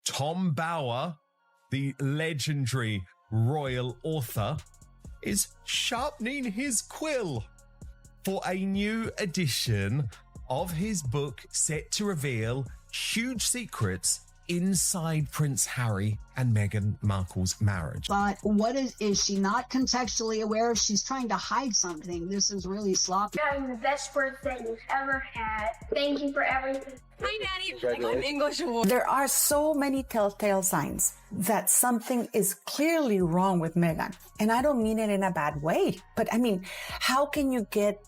Tom Bower, the legendary royal author, is sharpening his quill for a new edition of his book set to reveal huge secrets inside Prince Harry and Meghan Markle's marriage. But what is she not contextually aware of? She's trying to hide something. This is really sloppy. You're having the best birthday you've ever had. Thank you for everything. Hi, Nanny. I'm English. There are so many telltale signs that something is clearly wrong with Meghan. And I don't mean it in a bad way, but I mean, how can you get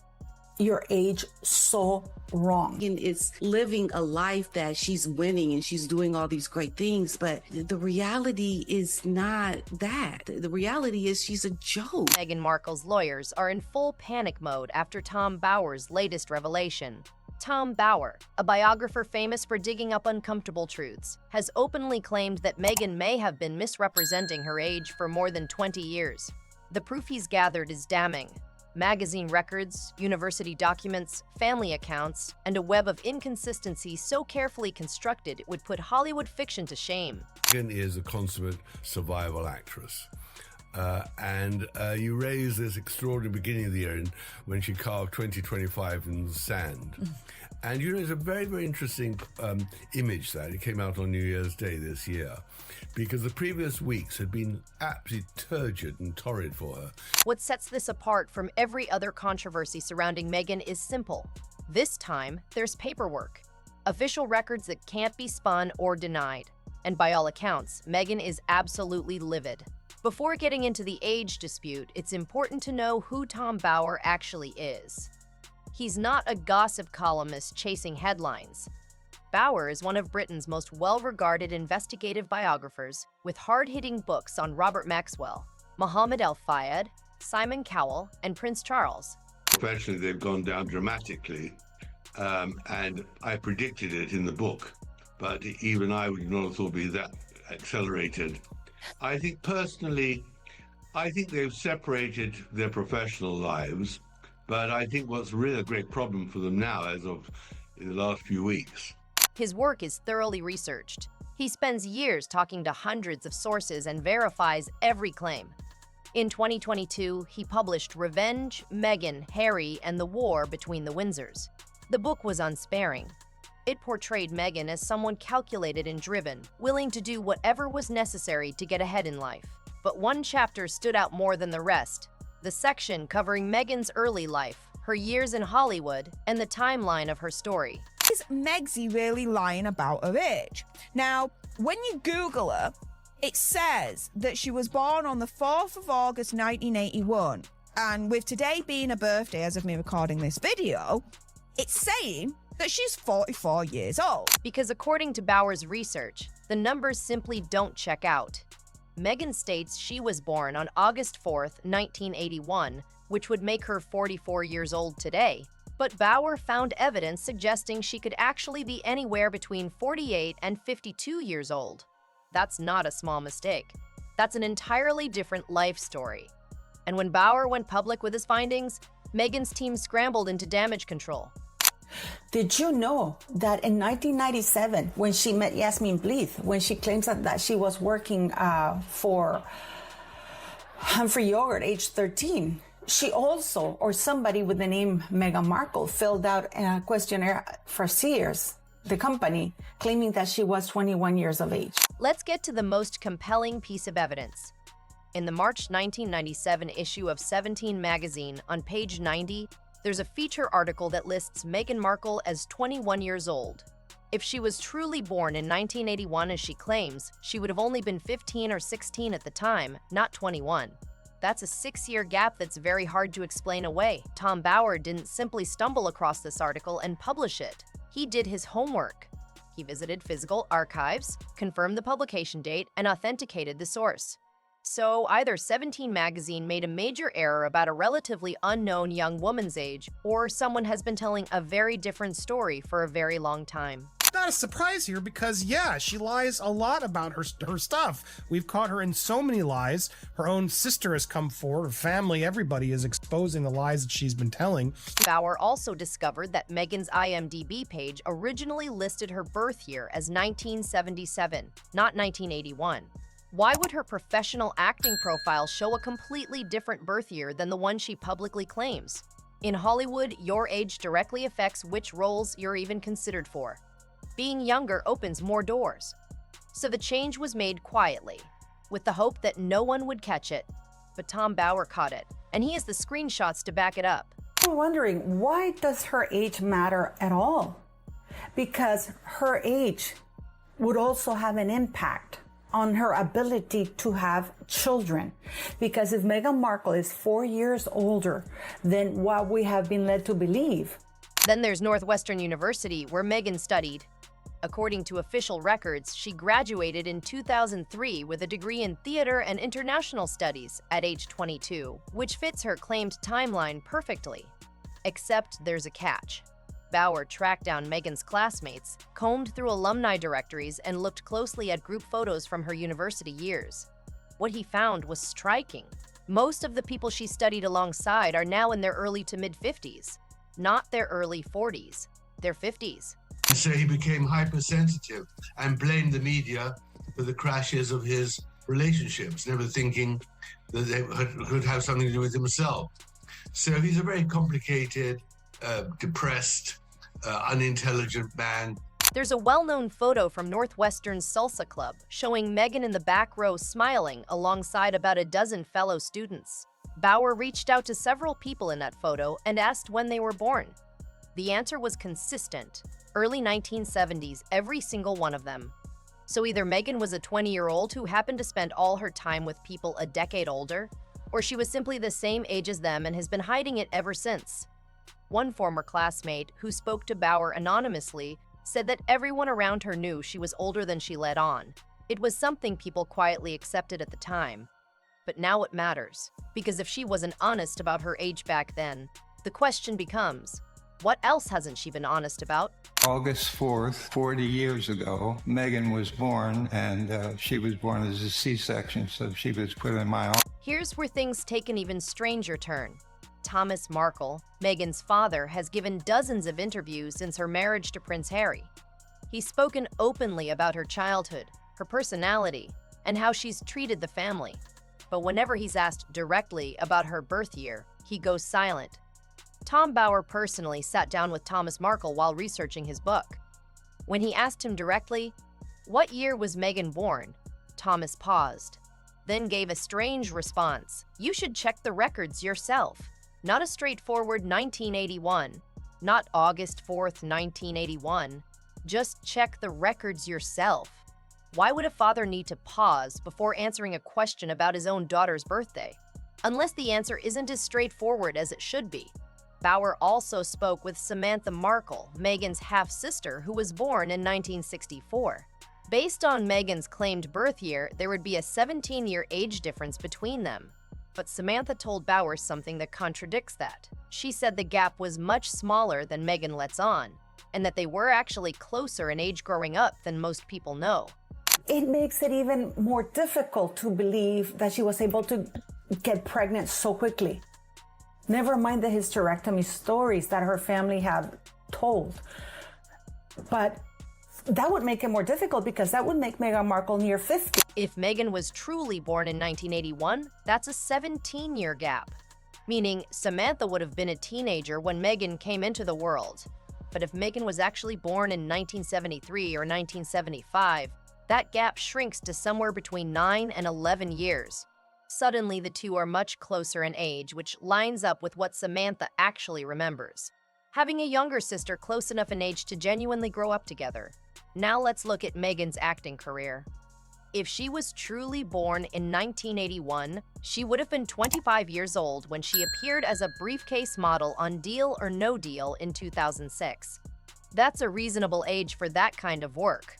your age so wrong? And it's living a life that she's winning and she's doing all these great things, but the reality is not that. The reality is she's a joke. Meghan Markle's lawyers are in full panic mode after Tom Bower's latest revelation. Tom Bower, a biographer famous for digging up uncomfortable truths, has openly claimed that Meghan may have been misrepresenting her age for more than 20 years. The proof he's gathered is damning. Magazine records, university documents, family accounts, and a web of inconsistencies so carefully constructed it would put Hollywood fiction to shame. Meghan is a consummate survival actress. And you raise this extraordinary beginning of the year when she carved 2025 in the sand. And you know, it's a very, very interesting image that it came out on New Year's Day this year, because the previous weeks had been absolutely turgid and torrid for her. What sets this apart from every other controversy surrounding Meghan is simple. This time, there's paperwork, official records that can't be spun or denied. And by all accounts, Meghan is absolutely livid. Before getting into the age dispute, it's important to know who Tom Bower actually is. He's not a gossip columnist chasing headlines. Bower is one of Britain's most well-regarded investigative biographers, with hard-hitting books on Robert Maxwell, Mohammed El-Fayed, Simon Cowell, and Prince Charles. Professionally, they've gone down dramatically, and I predicted it in the book, but even I would not have thought it'd be that accelerated. I think personally, they've separated their professional lives, but I think what's really a great problem for them now, as of in the last few weeks. His work is thoroughly researched. He spends years talking to hundreds of sources and verifies every claim. In 2022, he published Revenge, Meghan, Harry, and the War Between the Windsors. The book was unsparing. It portrayed Meghan as someone calculated and driven, willing to do whatever was necessary to get ahead in life. But one chapter stood out more than the rest: the section covering Meghan's early life, her years in Hollywood, and the timeline of her story. Is Megsy really lying about her age? Now, when you Google her, it says that she was born on the 4th of August 1981. And with today being her birthday, as of me recording this video, it's saying that she's 44 years old. Because according to Bower's research, the numbers simply don't check out. Meghan states she was born on August 4th, 1981, which would make her 44 years old today. But Bower found evidence suggesting she could actually be anywhere between 48 and 52 years old. That's not a small mistake. That's an entirely different life story. And when Bower went public with his findings, Meghan's team scrambled into damage control. Did you know that in 1997, when she met Yasmin Bleeth, when she claims that she was working for Humphrey Yogurt, age 13, she also, or somebody with the name Meghan Markle, filled out a questionnaire for Sears, the company, claiming that she was 21 years of age. Let's get to the most compelling piece of evidence. In the March 1997 issue of 17 magazine, on page 90, there's a feature article that lists Meghan Markle as 21 years old. If she was truly born in 1981 as she claims, she would have only been 15 or 16 at the time, not 21. That's a 6-year gap that's very hard to explain away. Tom Bower didn't simply stumble across this article and publish it. He did his homework. He visited physical archives, confirmed the publication date, and authenticated the source. So either 17 magazine made a major error about a relatively unknown young woman's age, or someone has been telling a very different story for a very long time. Not a surprise here because, yeah, she lies a lot about her stuff. We've caught her in so many lies. Her own sister has come forward, her family, everybody is exposing the lies that she's been telling. Bauer also discovered that Meghan's IMDb page originally listed her birth year as 1977, not 1981. Why would her professional acting profile show a completely different birth year than the one she publicly claims? In Hollywood, your age directly affects which roles you're even considered for. Being younger opens more doors. So the change was made quietly, with the hope that no one would catch it. But Tom Bauer caught it, and he has the screenshots to back it up. I'm wondering, why does her age matter at all? Because her age would also have an impact on her ability to have children. Because if Meghan Markle is 4 years older than what we have been led to believe. Then there's Northwestern University, where Meghan studied. According to official records, she graduated in 2003 with a degree in theater and international studies at age 22, which fits her claimed timeline perfectly. Except there's a catch. Bauer tracked down Meghan's classmates, combed through alumni directories, and looked closely at group photos from her university years. What he found was striking. Most of the people she studied alongside are now in their early to mid-50s, not their early 40s, their 50s. So he became hypersensitive and blamed the media for the crashes of his relationships, never thinking that they could have something to do with himself. So he's a very complicated, depressed, unintelligent man. There's a well-known photo from Northwestern's Salsa Club showing Meghan in the back row smiling alongside about a dozen fellow students. Bauer reached out to several people in that photo and asked when they were born. The answer was consistent. Early 1970s, every single one of them. So either Meghan was a 20-year-old who happened to spend all her time with people a decade older, or she was simply the same age as them and has been hiding it ever since. One former classmate, who spoke to Bauer anonymously, said that everyone around her knew she was older than she let on. It was something people quietly accepted at the time. But now it matters, because if she wasn't honest about her age back then, the question becomes, what else hasn't she been honest about? August 4th, 40 years ago, Meghan was born, and she was born as a C-section, so she was put in my arms. Here's where things take an even stranger turn. Thomas Markle, Meghan's father, has given dozens of interviews since her marriage to Prince Harry. He's spoken openly about her childhood, her personality, and how she's treated the family. But whenever he's asked directly about her birth year, he goes silent. Tom Bauer personally sat down with Thomas Markle while researching his book. When he asked him directly, "What year was Meghan born?" Thomas paused, then gave a strange response. "You should check the records yourself." Not a straightforward 1981, not August 4th, 1981. Just check the records yourself. Why would a father need to pause before answering a question about his own daughter's birthday? Unless the answer isn't as straightforward as it should be. Bauer also spoke with Samantha Markle, Meghan's half-sister, who was born in 1964. Based on Meghan's claimed birth year, there would be a 17-year age difference between them. But Samantha told Bauer something that contradicts that. She said the gap was much smaller than Meghan lets on, and that they were actually closer in age growing up than most people know. It makes it even more difficult to believe that she was able to get pregnant so quickly. Never mind the hysterectomy stories that her family have told. But that would make it more difficult because that would make Meghan Markle near 50. If Meghan was truly born in 1981, that's a 17-year gap. Meaning Samantha would have been a teenager when Meghan came into the world. But if Meghan was actually born in 1973 or 1975, that gap shrinks to somewhere between 9 and 11 years. Suddenly, the two are much closer in age, which lines up with what Samantha actually remembers. Having a younger sister close enough in age to genuinely grow up together. Now let's look at Meghan's acting career. If she was truly born in 1981, she would have been 25 years old when she appeared as a briefcase model on Deal or No Deal in 2006. That's a reasonable age for that kind of work.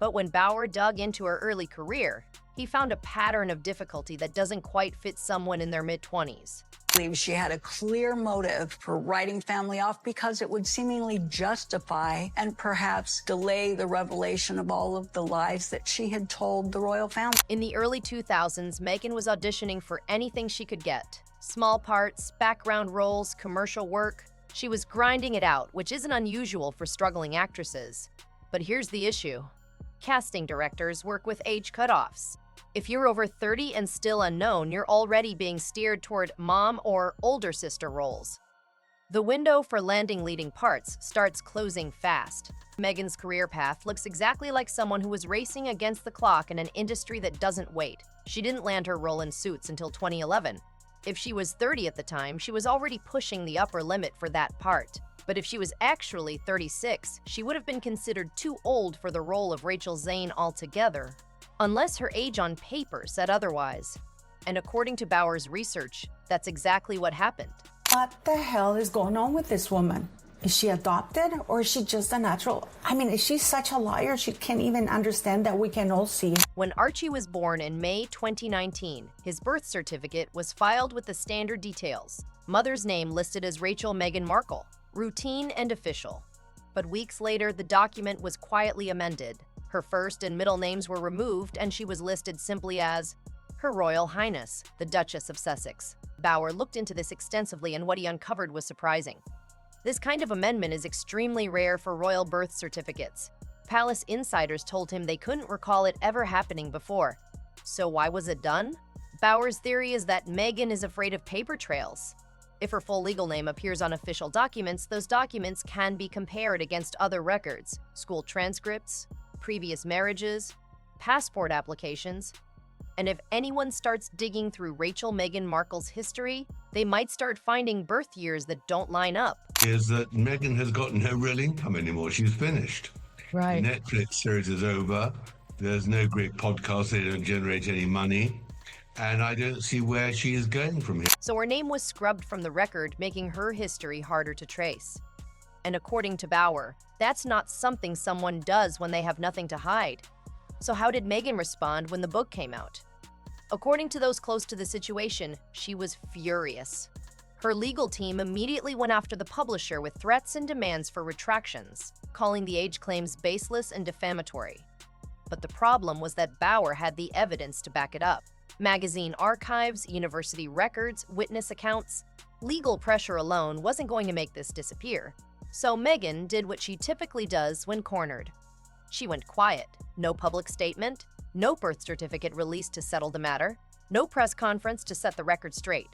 But when Bauer dug into her early career, he found a pattern of difficulty that doesn't quite fit someone in their mid-20s. Believes she had a clear motive for writing family off because it would seemingly justify and perhaps delay the revelation of all of the lies that she had told the royal family. In the early 2000s, Meghan was auditioning for anything she could get. Small parts, background roles, commercial work. She was grinding it out, which isn't unusual for struggling actresses. But here's the issue. Casting directors work with age cutoffs. If you're over 30 and still unknown, you're already being steered toward mom or older sister roles. The window for landing leading parts starts closing fast. Meghan's career path looks exactly like someone who was racing against the clock in an industry that doesn't wait. She didn't land her role in Suits until 2011. If she was 30 at the time, she was already pushing the upper limit for that part. But if she was actually 36, she would have been considered too old for the role of Rachel Zane altogether, unless her age on paper said otherwise. And according to Bauer's research, that's exactly what happened. What the hell is going on with this woman? Is she adopted or is she just a natural? I mean, is she such a liar she can't even understand that we can all see? When Archie was born in May 2019, his birth certificate was filed with the standard details. Mother's name listed as Rachel Meghan Markle, routine and official. But weeks later, the document was quietly amended. Her first and middle names were removed and she was listed simply as Her Royal Highness, the Duchess of Sussex. Bauer looked into this extensively and what he uncovered was surprising. This kind of amendment is extremely rare for royal birth certificates. Palace insiders told him they couldn't recall it ever happening before. So why was it done? Bauer's theory is that Meghan is afraid of paper trails. If her full legal name appears on official documents, those documents can be compared against other records, school transcripts, previous marriages, passport applications. And if anyone starts digging through Rachel Meghan Markle's history, they might start finding birth years that don't line up. Is that Meghan has got no real income anymore. She's finished. Right. The Netflix series is over. There's no great podcast. They don't generate any money. And I don't see where she is going from here. So her name was scrubbed from the record, making her history harder to trace. And according to Bauer, that's not something someone does when they have nothing to hide. So how did Meghan respond when the book came out? According to those close to the situation, she was furious. Her legal team immediately went after the publisher with threats and demands for retractions, calling the age claims baseless and defamatory. But the problem was that Bauer had the evidence to back it up. Magazine archives, university records, witness accounts. Legal pressure alone wasn't going to make this disappear. So Meghan did what she typically does when cornered. She went quiet. No public statement, no birth certificate released to settle the matter, no press conference to set the record straight.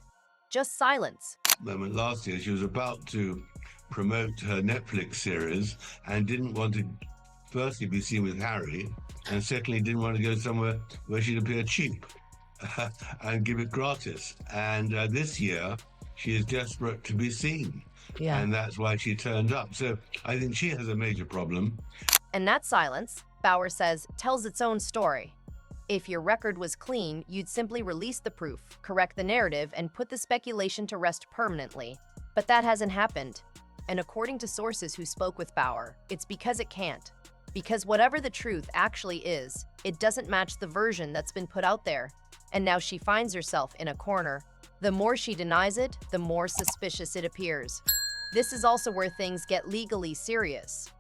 Just silence. Last year, she was about to promote her Netflix series and didn't want to, firstly, be seen with Harry, and secondly, didn't want to go somewhere where she'd appear cheap and give it gratis. And this year, she is desperate to be seen. Yeah. And that's why she turned up. So I think she has a major problem. And that silence, Bauer says, tells its own story. If your record was clean, you'd simply release the proof, correct the narrative, and put the speculation to rest permanently. But that hasn't happened. And according to sources who spoke with Bauer, it's because it can't. Because whatever the truth actually is, it doesn't match the version that's been put out there. And now she finds herself in a corner. The more she denies it, the more suspicious it appears. This is also where things get legally serious.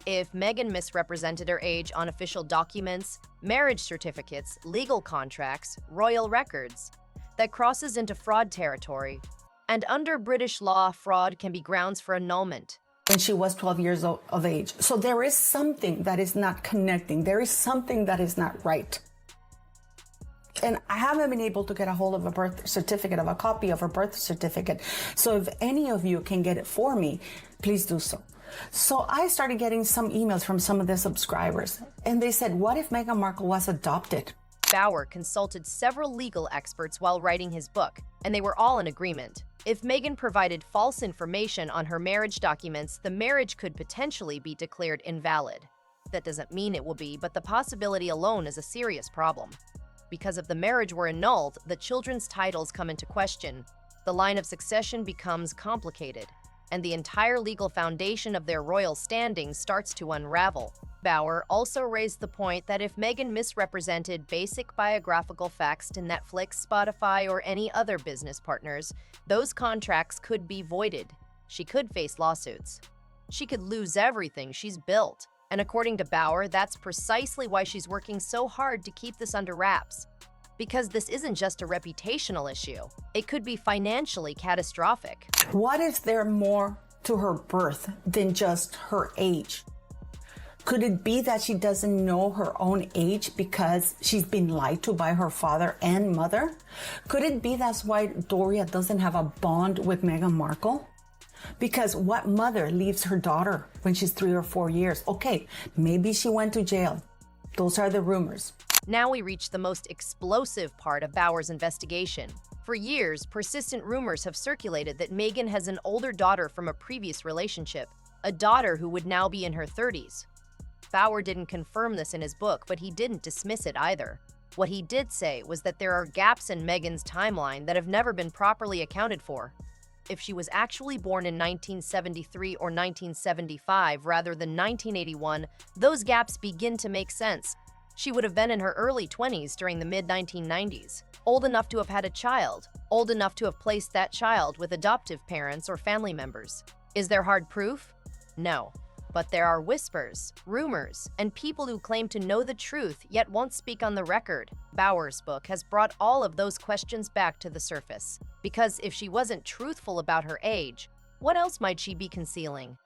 If Meghan misrepresented her age on official documents, marriage certificates, legal contracts, royal records, that crosses into fraud territory. And under British law, fraud can be grounds for annulment. When she was 12 years of age. So there is something that is not connecting. There is something that is not right. And I haven't been able to get a hold of a birth certificate, of a copy of her birth certificate. So if any of you can get it for me, please do so. So I started getting some emails from some of the subscribers, and they said, what if Meghan Markle was adopted? Bauer consulted several legal experts while writing his book, and they were all in agreement. If Meghan provided false information on her marriage documents, the marriage could potentially be declared invalid. That doesn't mean it will be, but the possibility alone is a serious problem. Because if the marriage were annulled, the children's titles come into question. The line of succession becomes complicated, and the entire legal foundation of their royal standing starts to unravel. Bauer also raised the point that if Meghan misrepresented basic biographical facts to Netflix, Spotify, or any other business partners, those contracts could be voided. She could face lawsuits. She could lose everything she's built. And according to Bauer, that's precisely why she's working so hard to keep this under wraps. Because this isn't just a reputational issue. It could be financially catastrophic. What if there's more to her birth than just her age? Could it be that she doesn't know her own age because she's been lied to by her father and mother? Could it be that's why Doria doesn't have a bond with Meghan Markle? Because what mother leaves her daughter when she's 3 or 4 years? Okay, maybe she went to jail. Those are the rumors. Now we reach the most explosive part of Bauer's investigation. For years, persistent rumors have circulated that Meghan has an older daughter from a previous relationship, a daughter who would now be in her 30s. Bauer didn't confirm this in his book, but he didn't dismiss it either. What he did say was that there are gaps in Meghan's timeline that have never been properly accounted for. If she was actually born in 1973 or 1975 rather than 1981, those gaps begin to make sense. She would have been in her early 20s during the mid-1990s, old enough to have had a child, old enough to have placed that child with adoptive parents or family members. Is there hard proof? No. But there are whispers, rumors, and people who claim to know the truth yet won't speak on the record. Bauer's book has brought all of those questions back to the surface. Because if she wasn't truthful about her age, what else might she be concealing?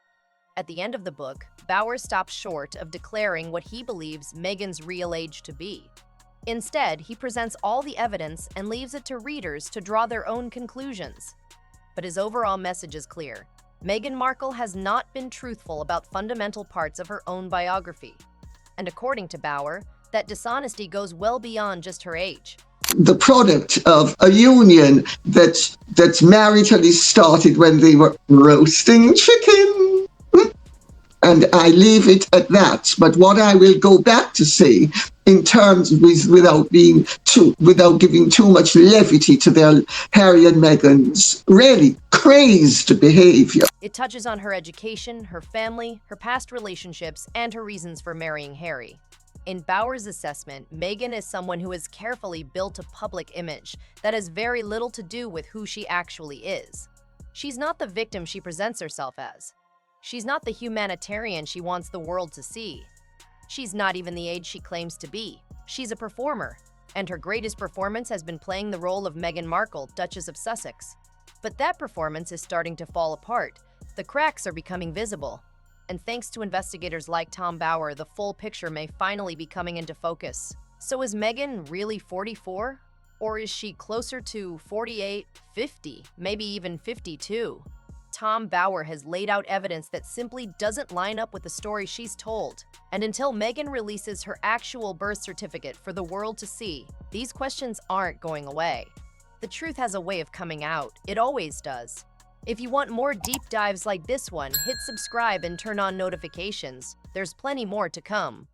At the end of the book, Bauer stops short of declaring what he believes Meghan's real age to be. Instead, he presents all the evidence and leaves it to readers to draw their own conclusions. But his overall message is clear. Meghan Markle has not been truthful about fundamental parts of her own biography. And according to Bauer, that dishonesty goes well beyond just her age. The product of a union that's maritally started when they were roasting chicken. And I leave it at that. But what I will go back to say, in terms without giving too much levity to their Harry and Meghan's really crazed behavior. It touches on her education, her family, her past relationships, and her reasons for marrying Harry. In Bauer's assessment, Meghan is someone who has carefully built a public image that has very little to do with who she actually is. She's not the victim she presents herself as. She's not the humanitarian she wants the world to see. She's not even the age she claims to be. She's a performer, and her greatest performance has been playing the role of Meghan Markle, Duchess of Sussex. But that performance is starting to fall apart. The cracks are becoming visible. And thanks to investigators like Tom Bauer, the full picture may finally be coming into focus. So is Meghan really 44? Or is she closer to 48, 50, maybe even 52? Tom Bauer has laid out evidence that simply doesn't line up with the story she's told. And until Meghan releases her actual birth certificate for the world to see, these questions aren't going away. The truth has a way of coming out. It always does. If you want more deep dives like this one, hit subscribe and turn on notifications. There's plenty more to come.